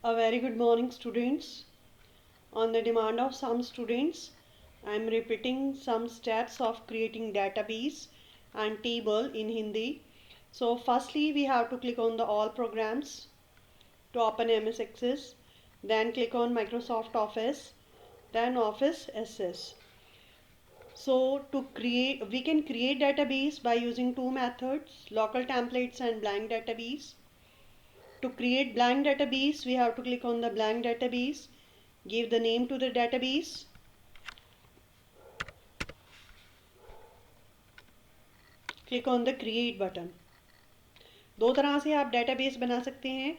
A very good morning, students. On the demand of some students, I am repeating some steps of creating database and table in Hindi. So firstly, we have to click on the all programs to open MS Access, then click on Microsoft Office, then Office SS. So we can create database by using two methods, local templates and blank database. To create blank database, we have to click on the blank database, give the name to the database, click on the create button. दो तरह से आप database बना सकते हैं,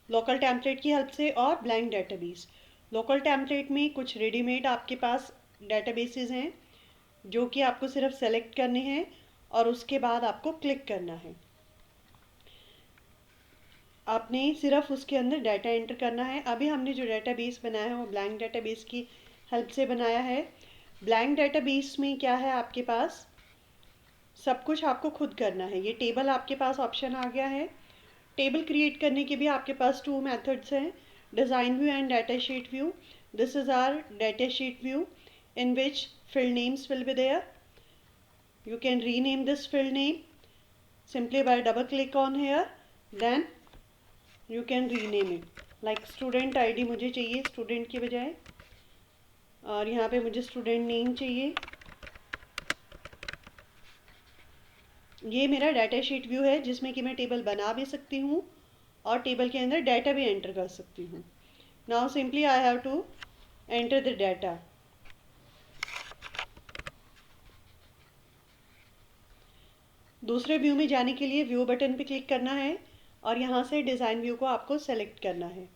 local template की help से और ब्लैंक डेटाबेस। लोकल टेम्पलेट में कुछ रेडीमेड आपके पास डेटाबेसेस हैं जो कि आपको सिर्फ सेलेक्ट करने हैं और उसके बाद आपको क्लिक करना है। आपने सिर्फ उसके अंदर डाटा एंटर करना है। अभी हमने जो डेटाबेस बनाया है वो ब्लैंक डेटाबेस की हेल्प से बनाया है। ब्लैंक डेटाबेस में क्या है, आपके पास सब कुछ आपको खुद करना है। ये टेबल आपके पास ऑप्शन आ गया है। टेबल क्रिएट करने के भी आपके पास टू मेथड्स हैं, design view and data sheet view. This is our data sheet view in which field names will be there. You can rename this field name simply by double click on here, then you can rename it like student ID मुझे चाहिए student की बजाय, और यहाँ पे मुझे student name चाहिए। ये मेरा डाटा शीट व्यू है जिसमें कि मैं टेबल बना भी सकती हूँ और टेबल के अंदर डाटा भी एंटर कर सकती हूँ। Now simply I have to enter the data. दूसरे व्यू में जाने के लिए व्यू बटन पे क्लिक करना है और यहाँ से डिज़ाइन व्यू को आपको सेलेक्ट करना है।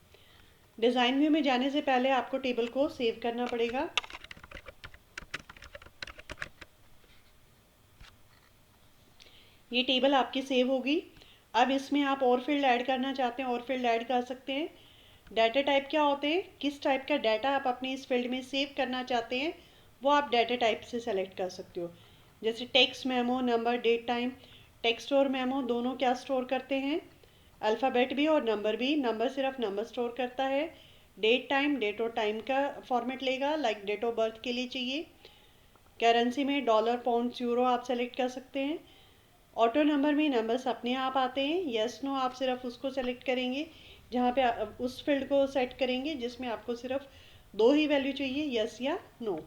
डिज़ाइन व्यू में जाने से पहले आपको टेबल को सेव करना पड़ेगा। ये टेबल आपकी सेव होगी। अब इसमें आप और फील्ड ऐड करना चाहते हैं और फील्ड ऐड कर सकते हैं। डाटा टाइप क्या होते हैं, किस टाइप का डाटा आप अपने इस फील्ड में सेव करना चाहते हैं वो आप डाटा टाइप से सेलेक्ट कर सकते हो। जैसे text memo, number, date time. Text और मेमो दोनों क्या स्टोर करते हैं, अल्फ़ाबेट भी और नंबर भी। नंबर सिर्फ नंबर स्टोर करता है। डेट टाइम, डेट और टाइम का फॉर्मेट लेगा, लाइक डेट ऑफ बर्थ के लिए चाहिए। करेंसी में डॉलर, पाउंड, यूरो आप सेलेक्ट कर सकते हैं। ऑटो नंबर में नंबर्स अपने आप आते हैं। यस नो आप सिर्फ उसको सेलेक्ट करेंगे जहाँ पे उस फील्ड को सेट करेंगे जिसमें आपको सिर्फ दो ही वैल्यू चाहिए, यस या नो।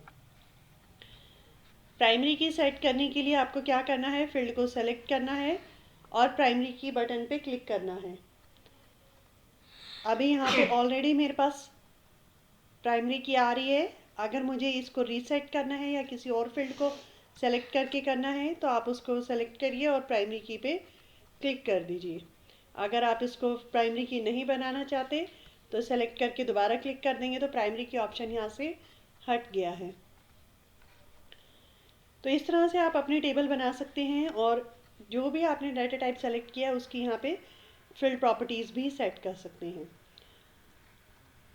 प्राइमरी की सेट करने के लिए आपको क्या करना है, फील्ड को सेलेक्ट करना है और प्राइमरी की बटन पे क्लिक करना है। अभी यहाँ पे ऑलरेडी मेरे पास प्राइमरी की आ रही है। अगर मुझे इसको रीसेट करना है या किसी और फील्ड को सेलेक्ट करके करना है तो आप उसको सेलेक्ट करिए और प्राइमरी की पे क्लिक कर दीजिए। अगर आप इसको प्राइमरी की नहीं बनाना चाहते तो सेलेक्ट करके दोबारा क्लिक कर देंगे तो प्राइमरी की ऑप्शन यहाँ से हट गया है। तो इस तरह से आप अपनी टेबल बना सकते हैं और जो भी आपने डाटा टाइप सेलेक्ट किया उसकी यहाँ पे फील्ड प्रॉपर्टीज़ भी सेट कर सकते हैं।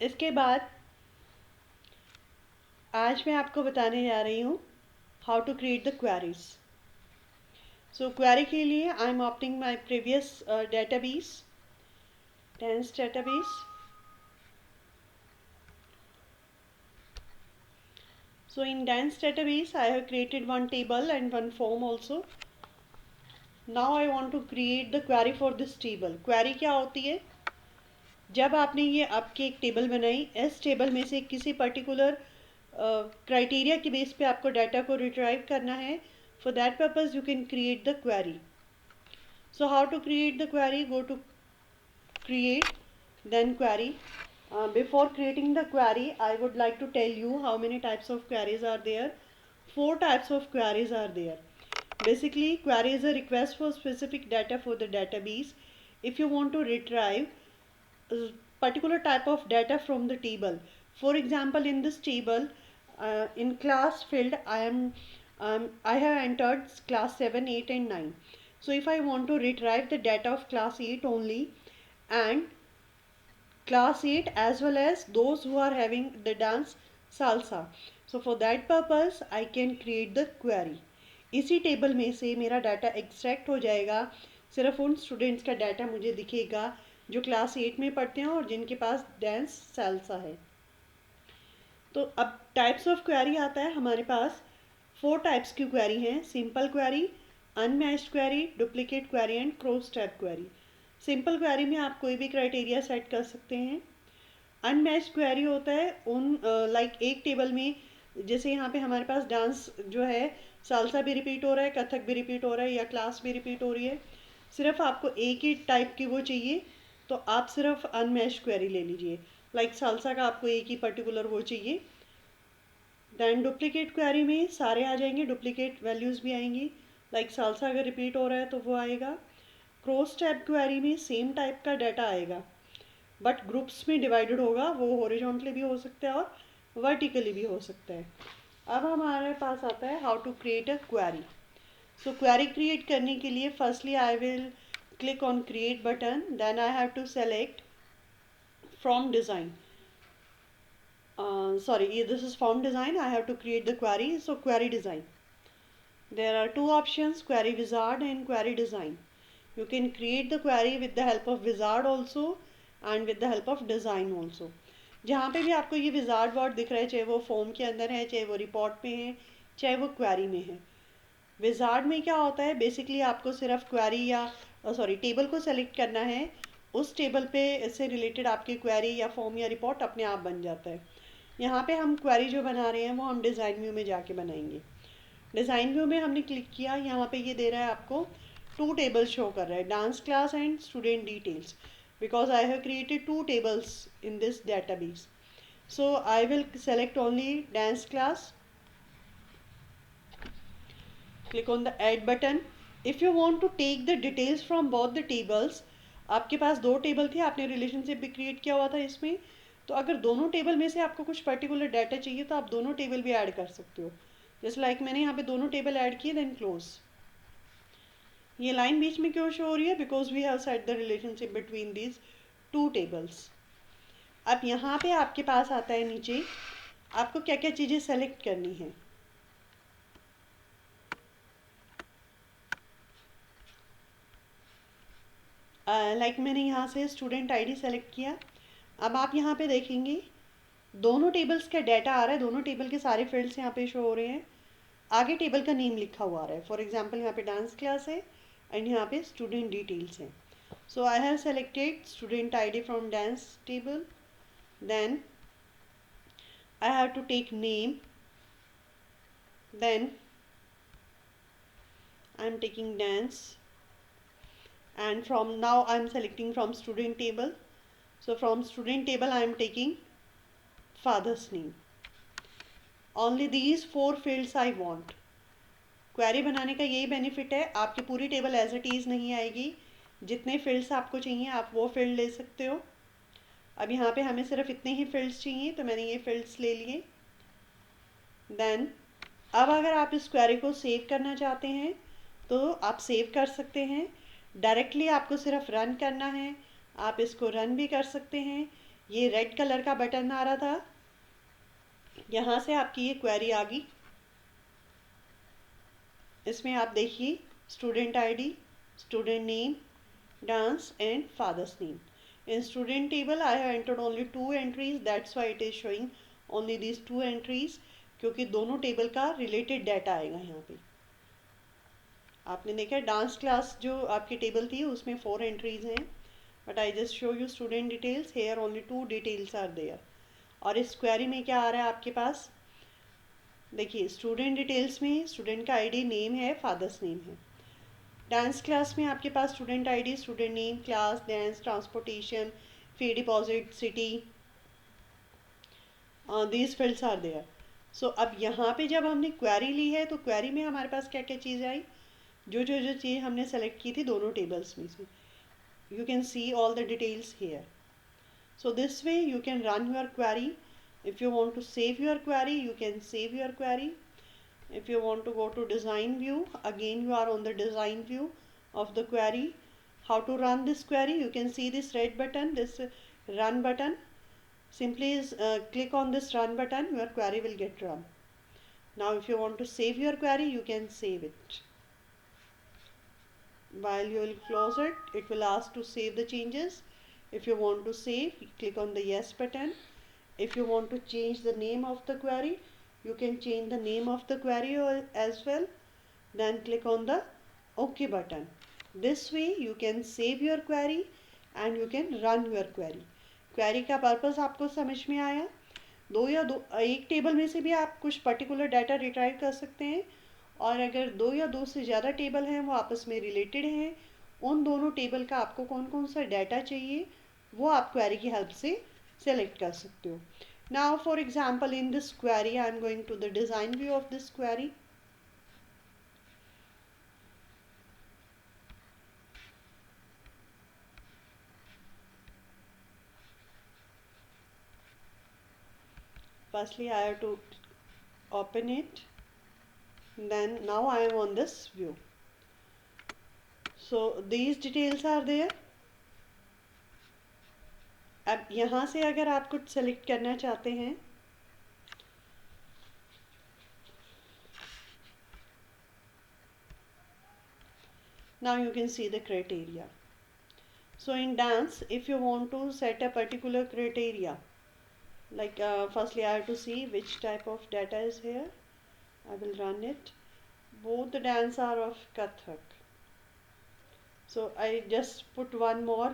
इसके बाद आज मैं आपको बताने जा रही हूँ how to create the queries. So query के लिए I am opting my previous database, dense database. So in dense database I have created one table and one form also. Now I want to create the query for this table. Query क्या होती है, जब आपने ये आपकी एक table बनाई, इस टेबल में से किसी पर्टिकुलर क्राइटेरिया के बेस पे आपको डाटा को रिट्राइव करना है। For that purpose you can create the query. So how to create the query, go to create then query. Before creating the query I would like to tell you how many types of queries are there. 4 types of queries are there. Basically query is a request for specific data for the database. If you want to retrieve a particular type of data from the table, for example in this table in class field I have entered class 7, 8 and 9. So if I want to retrieve the data of class 8 only and class 8 as well as those who are having the dance salsa, so for that purpose I can create the query. इसी table में से मेरा data extract हो जाएगा, सिर्फ उन students का data मुझे दिखेगा जो क्लास 8 में पढ़ते हैं और जिनके पास डांस सालसा है। तो अब टाइप्स ऑफ क्वेरी आता है हमारे पास। 4 टाइप्स की क्वेरी हैं: simple query, unmatched query, duplicate query and cross type query. Simple query में आप कोई भी क्राइटेरिया सेट कर सकते हैं। अनमैच्ड क्वेरी होता है उन लाइक एक टेबल में, जैसे यहाँ पे हमारे पास डांस जो है सालसा भी रिपीट हो रहा है, कथक भी रिपीट हो रहा है, या क्लास भी रिपीट हो रही है, सिर्फ आपको एक ही टाइप की वो चाहिए, तो आप सिर्फ अनमैच्ड क्वेरी ले लीजिए। लाइक सालसा का आपको एक ही पर्टिकुलर वो चाहिए। दैन डुप्लीकेट क्वेरी में सारे आ जाएंगे, डुप्लीकेट वैल्यूज़ भी आएंगी। लाइक सालसा अगर रिपीट हो रहा है तो वो आएगा। क्रॉस टाइप क्वेरी में सेम टाइप का डाटा आएगा बट ग्रुप्स में डिवाइडेड होगा, वो हॉरिजॉन्टली भी हो सकता है और वर्टिकली भी हो सकता है। अब हमारे पास आता है how to create a query. So query create करने के लिए firstly I will click on create button, then I have to select from design. Sorry, this is from design. I have to create the query. So query design. There are two options: query wizard and query design. You can create the query with the help of wizard also and with the help of design also. जहाँ पे भी आपको ये wizard word दिख रहा है, चाहे वो फॉर्म के अंदर है, चाहे वो रिपोर्ट में है, चाहे वो क्वेरी में है। विजार्ड में क्या होता है, बेसिकली आपको सिर्फ क्वेरी या टेबल को सेलेक्ट करना है, उस टेबल पे से रिलेटेड आपकी क्वेरी या फॉर्म या रिपोर्ट अपने आप बन जाता है। यहाँ पे हम क्वेरी जो बना रहे हैं वो हम डिज़ाइन व्यू में जाके बनाएंगे। डिज़ाइन व्यू में हमने क्लिक किया, यहाँ पे ये दे रहा है आपको 2 टेबल शो कर रहा है, dance class and student details, because I have created 2 tables in this database. So I will select only dance class, click on the add button. If you want to take the details from both the tables, आपके पास 2 table थे, आपने relationship भी create किया हुआ था इसमें, तो अगर दोनों टेबल में से आपको कुछ पर्टिकुलर डाटा चाहिए तो आप दोनों टेबल भी ऐड कर सकते हो। जैसे लाइक मैंने यहाँ पे दोनों टेबल ऐड किए, देन क्लोज। ये लाइन बीच में क्यों शो हो रही है? Because we have set the relationship between these 2 tables. अब यहाँ पे आपके पास आता है नीचे आपको क्या क्या चीज़ें सेलेक्ट करनी है। लाइक मैंने यहाँ से स्टूडेंट आईडी सेलेक्ट किया। अब आप यहाँ पे देखेंगे दोनों टेबल्स का डाटा आ रहा है, दोनों टेबल के सारे फील्ड्स यहाँ पे शो हो रहे हैं, आगे टेबल का नेम लिखा हुआ आ रहा है। फॉर एग्जांपल यहाँ पे डांस क्लास है एंड यहाँ पे स्टूडेंट डिटेल्स हैं। So I have selected student ID from dance table, then I have to take name, then I am taking dance, and from now I am selecting from student table. So from student table I am taking father's name. Only these 4 fields I want. Query बनाने का यही benefit है, आपकी पूरी table as it is नहीं आएगी, जितने fields आपको चाहिए आप वो फील्ड ले सकते हो। अब यहाँ पे हमें सिर्फ इतने ही फील्ड्स चाहिए तो मैंने ये फील्ड्स ले लिए। देन अब अगर आप इस क्वेरी को सेव करना चाहते हैं तो आप सेव कर सकते हैं। डायरेक्टली आपको सिर्फ रन करना है, आप इसको रन भी कर सकते हैं। ये रेड कलर का बटन आ रहा था, यहाँ से आपकी ये क्वेरी आ गई। इसमें आप देखिए student ID, student name, dance and father's name. In student table I have entered only 2 entries, that's why it is showing only these 2 entries, क्योंकि दोनों टेबल का रिलेटेड डाटा आएगा यहाँ पे। आपने देखा डांस क्लास जो आपकी टेबल थी उसमें 4 एंट्रीज हैं, but I just show you student details, here only 2 details are there. और इस क्वेरी में क्या आ रहा है आपके पास, देखिए स्टूडेंट डिटेल्स में स्टूडेंट का आईडी, नेम है, फादर्स नेम है। डांस क्लास में आपके पास student ID, student name, class, dance, transportation, fee deposit, city, these fields are there. So अब यहाँ पे जब हमने क्वेरी ली है तो क्वेरी में हमारे पास क्या क्या चीज़ आई, जो चीज़ हमने सेलेक्ट की थी दोनों टेबल्स में से, you can see all the details here. So this way you can run your query. If you want to save your query, you can save your query. If you want to go to design view, again you are on the design view of the query. How to run this query, you can see this red button, this run button. Simply click on this run button, your query will get run. Now if you want to save your query, you can save it. While you will close it, it will ask to save the changes. If you want to save, click on the yes button. If you want to change the name of the query, you can change the name of the query as well. Then click on the OK button. This way you can save your query and you can run your query. Query का purpose आपको समझ में आया? एक table में से भी आप कुछ पर्टिकुलर डाटा रिट्राइव कर सकते हैं, और अगर दो या दो से ज़्यादा टेबल हैं वो आपस में रिलेटेड हैं, उन दोनों टेबल का आपको कौन कौन सा डाटा चाहिए वो आप क्वेरी की हेल्प से सेलेक्ट कर सकते हो. Now for example in this query I am going to the design view of this query. Firstly, I have to open it. Then now I am on this view. So these details are there. अब यहाँ से अगर आप कुछ select करना चाहते हैं, now you can see the criteria. So in dance, if you want to set a particular criteria, like firstly I have to see which type of data is here. I will run it. Both the dance are of Kathak. So I just put one more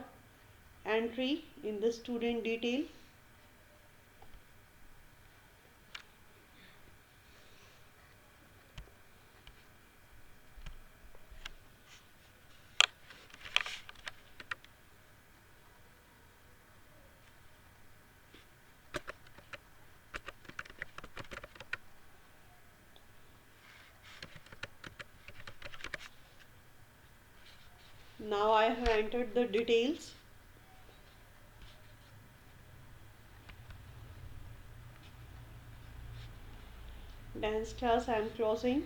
entry in the student detail. Now I have entered the details. Dance class I am closing.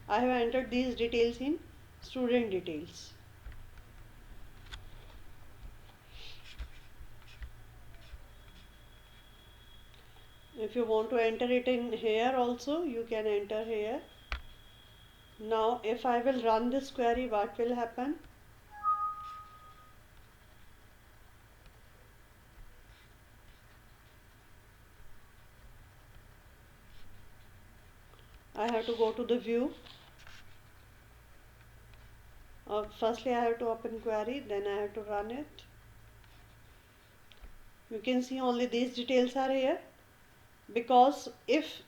I have entered these details in student details. If you want to enter it in here also, you can enter here. Now if I will run this query, what will happen? I have to go to the view. Firstly I have to open query, then I have to run it. You can see only these details are here, because if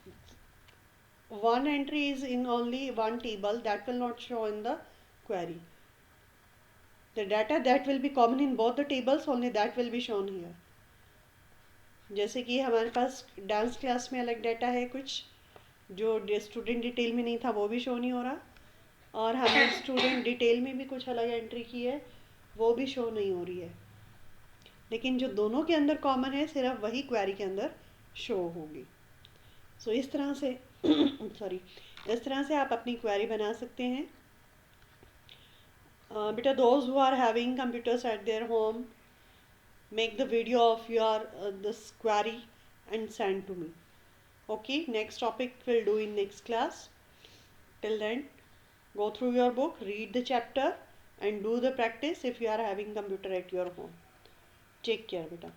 one entry is in only one table, that will not show in the query. The data that will be common in both the tables, only that will be shown here. जैसे कि हमारे पास dance class में अलग data है, कुछ जो student detail में नहीं था वो भी शो नहीं हो रहा, और हमने स्टूडेंट डिटेल में भी कुछ अलग एंट्री की है वो भी शो नहीं हो रही है, लेकिन जो दोनों के अंदर कॉमन है सिर्फ वही क्वेरी के अंदर शो होगी. सो इस तरह से सॉरी इस तरह से आप अपनी क्वेरी बना सकते हैं. बेटा, those who are having computers at their home, make the video of your this query and send to me. Okay, next topic we'll do in next class. Till then, go through your book, read the chapter and do the practice if you are having computer at your home. Take care, beta.